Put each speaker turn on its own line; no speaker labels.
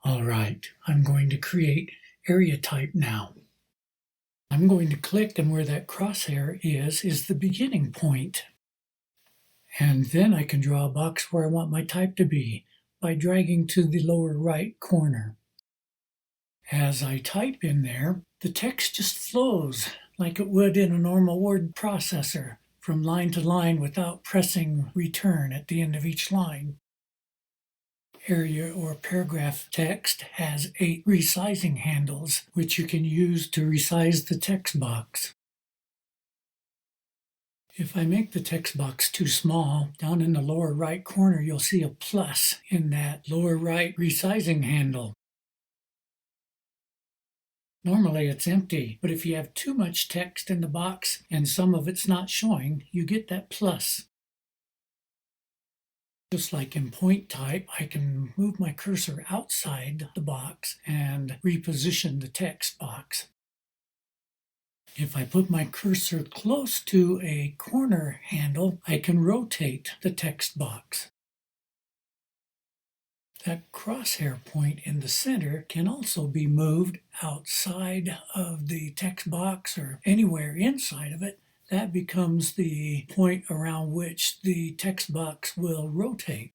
All right, I'm going to create area type now. I'm going to click, and where that crosshair is the beginning point. And then I can draw a box where I want my type to be by dragging to the lower right corner. As I type in there, the text just flows like it would in a normal word processor from line to line without pressing return at the end of each line. Area or paragraph text has 8 resizing handles, which you can use to resize the text box. If I make the text box too small, down in the lower right corner you'll see a plus in that lower right resizing handle. Normally it's empty, but if you have too much text in the box and some of it's not showing, you get that plus. Just like in point type, I can move my cursor outside the box and reposition the text box. If I put my cursor close to a corner handle, I can rotate the text box. That crosshair point in the center can also be moved outside of the text box or anywhere inside of it. That becomes the point around which the text box will rotate.